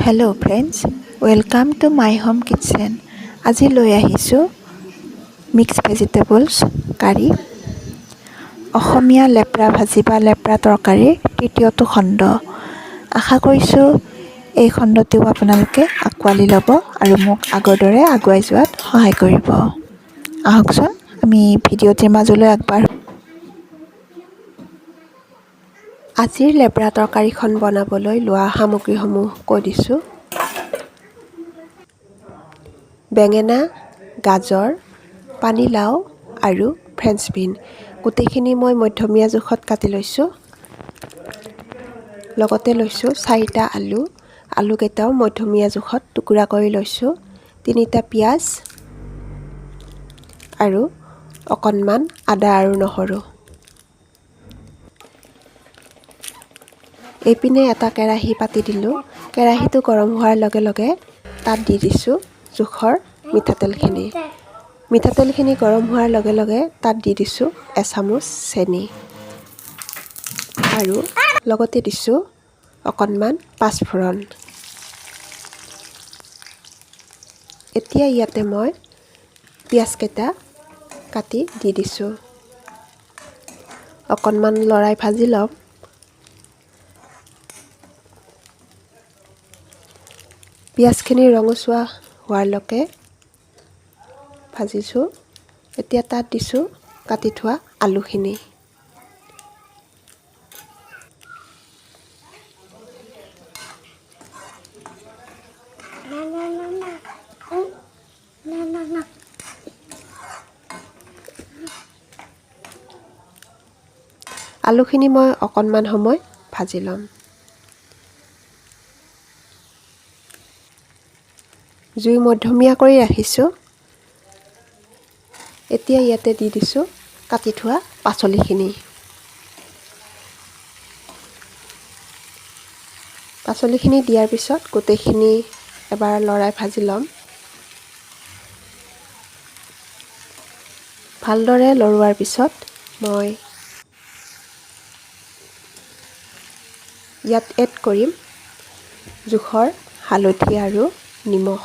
Hello' friends, welcome to my home kitchen. আজি লৈ আহিছোঁ মিক্স ভেজিটেবলছ কাৰী, অসমীয়া লেব্ৰা ভাজি বা লেব্ৰা তৰকাৰীৰ তৃতীয়টো খণ্ড। আশা কৰিছোঁ এই খণ্ডটোও আপোনালোকে আঁকোৱালি ল'ব আৰু মোক আগৰ দৰে আগুৱাই যোৱাত সহায় কৰিব। আহকচোন আমি ভিডিঅ'টিৰ মাজলৈ আগবাঢ়ো। আজিৰ লেব্ৰা তৰকাৰীখন বনাবলৈ লোৱা সামগ্ৰীসমূহ কৈ দিছোঁ। বেঙেনা, গাজৰ, পানীলাও আৰু ফ্ৰেঞ্চ বিন গোটেইখিনি মই মধ্যমীয়া জোখত কাটি লৈছোঁ। লগতে লৈছোঁ 4টা আলু। আলুকেইটাও মধ্যমীয়া জোখত টুকুৰা কৰি লৈছোঁ। 3টা পিঁয়াজ আৰু অকণমান আদা আৰু নহৰু। এইপিনে এটা কেৰাহী পাতি দিলোঁ। কেৰাহীটো গৰম হোৱাৰ লগে লগে তাত দি দিছোঁ জোখৰ মিঠাতেলখিনি। মিঠাতেলখিনি গৰম হোৱাৰ লগে লগে তাত দি দিছোঁ এচামুচ চেনি আৰু লগতে দিছোঁ অকণমান পাঁচফোৰণ। এতিয়া ইয়াতে মই পিঁয়াজকেইটা কাটি দি দিছোঁ। অকণমান লৰাই ভাজি ল'ম। পিঁয়াজখিনি ৰঙচুৱা হোৱালৈকে ভাজিছোঁ। এতিয়া তাত দিছোঁ কাটি থোৱা আলুখিনি। আলুখিনি মই অকণমান সময় ভাজি ল'ম। জুই মধ্যমীয়া কৰি ৰাখিছোঁ। এতিয়া ইয়াতে দি দিছোঁ কাটি থোৱা পাচলিখিনি। পাচলিখিনি দিয়াৰ পিছত গোটেইখিনি এবাৰ লৰাই ভাজি ল'ম। ভালদৰে লৰোৱাৰ পিছত মই ইয়াত এড কৰিম জোখৰ হালধি আৰু নিমখ।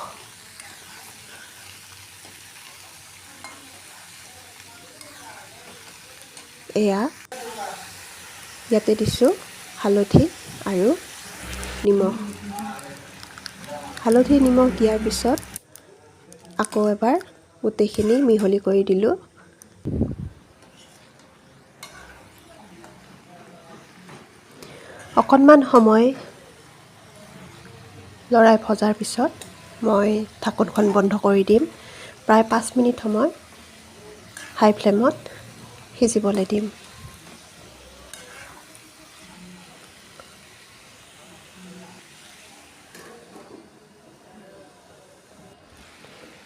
এয়া ইয়াতে দিছোঁ হালধি আৰু নিমখ। হালধি নিমখ দিয়াৰ পিছত আকৌ এবাৰ গোটেইখিনি মিহলি কৰি দিলোঁ। অকণমান সময় লৰাই ভজাৰ পিছত মই ঢাকোনখন বন্ধ কৰি দিম। প্ৰায় 5 মিনিট সময় হাই ফ্লেমত সিজিবলৈ দিম।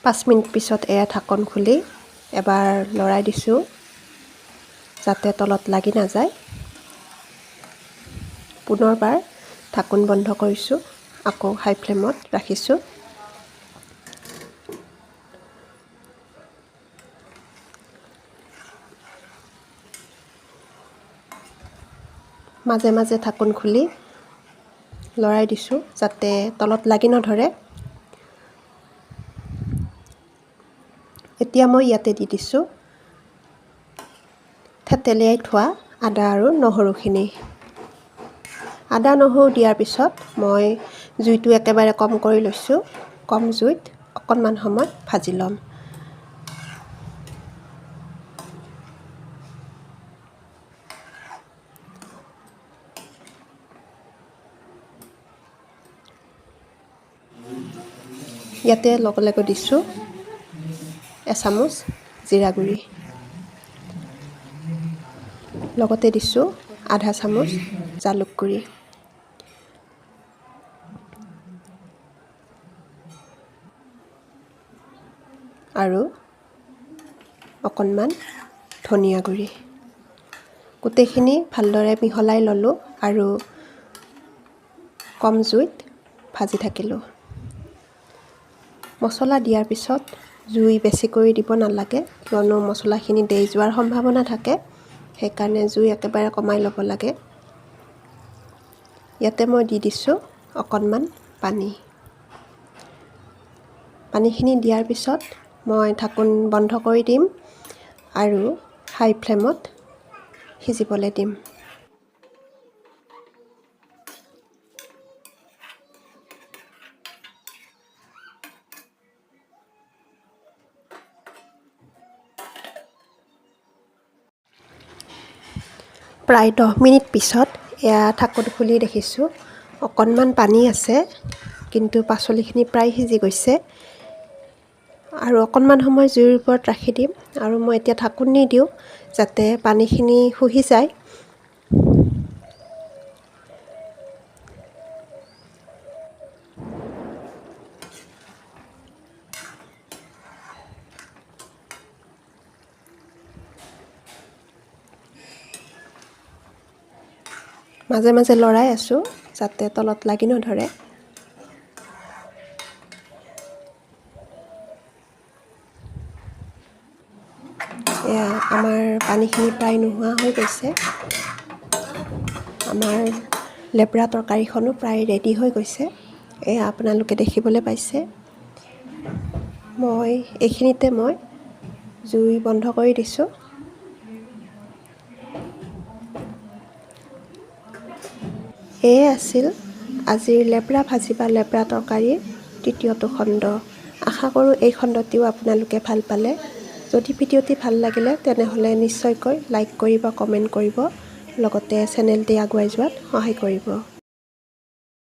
পাঁচ মিনিট পিছত এয়া ঢাকোন খুলি এবাৰ লৰাই দিছোঁ যাতে তলত লাগি নাযায়। পুনৰবাৰ ঢাকোন বন্ধ কৰিছোঁ, আকৌ হাই ফ্লেমত ৰাখিছোঁ। মাজে মাজে ঢাকোন খুলি লৰাই দিছোঁ যাতে তলত লাগি নধৰে। এতিয়া মই ইয়াতে দি দিছোঁ থেতেলিয়াই থোৱা আদা আৰু নহৰুখিনি। আদা নহৰু দিয়াৰ পিছত মই জুইটো একেবাৰে কম কৰি লৈছোঁ। কম জুইত অকণমান সময় ভাজি ল'ম। ইয়াতে লগে লগে দিছোঁ এচামুচ জিৰা গুড়ি। লগতে দিছোঁ আধা চামুচ জালুক গুড়ি। আৰু অকণমান ধনিয়া গুড়ি। গোটেইখিনি ভালদৰে মিহলাই ল'লোঁ আৰু কম জুইত ভাজি থাকিলোঁ। মছলা দিয়াৰ পিছত জুই বেছি কৰি দিব নালাগে, কিয়নো মছলাখিনি দেই যোৱাৰ সম্ভাৱনা থাকে। সেইকাৰণে জুই একেবাৰে কমাই ল'ব লাগে। ইয়াতে মই দি দিছোঁ অকণমান পানীখিনি দিয়াৰ পিছত মই ঢাকোন বন্ধ কৰি দিম আৰু হাই ফ্লেমত সিজিবলৈ দিম। প্ৰায় 10 মিনিট পিছত এয়া ঢাকোন খুলি দেখিছোঁ অকণমান পানী আছে, কিন্তু পাচলিখিনি প্ৰায় সিজি গৈছে। আৰু অকণমান সময় জুইৰ ওপৰত ৰাখি দিম আৰু মই এতিয়া ঢাকোন নিদিওঁ যাতে পানীখিনি শুহি যায়। মাজে মাজে লৰাই আছোঁ যাতে তলত লাগি নধৰে। এয়া আমাৰ পানীখিনি প্ৰায় নোহোৱা হৈ গৈছে। আমাৰ লেব্ৰা তৰকাৰীখনো প্ৰায় ৰেডি হৈ গৈছে। এয়া আপোনালোকে দেখিবলৈ পাইছে। এইখিনিতে মই জুই বন্ধ কৰি দিছোঁ। এয়ে আছিল আজিৰ লেব্ৰা ভাজি বা লেব্ৰা তৰকাৰীৰ তৃতীয়টো খণ্ড। আশা কৰোঁ এই খণ্ডটিও আপোনালোকে ভাল পালে। যদি ভিডিঅ'টি ভাল লাগিলে তেনেহ'লে নিশ্চয়কৈ লাইক কৰিব, কমেণ্ট কৰিব, লগতে চেনেলটি আগুৱাই যোৱাত সহায় কৰিব।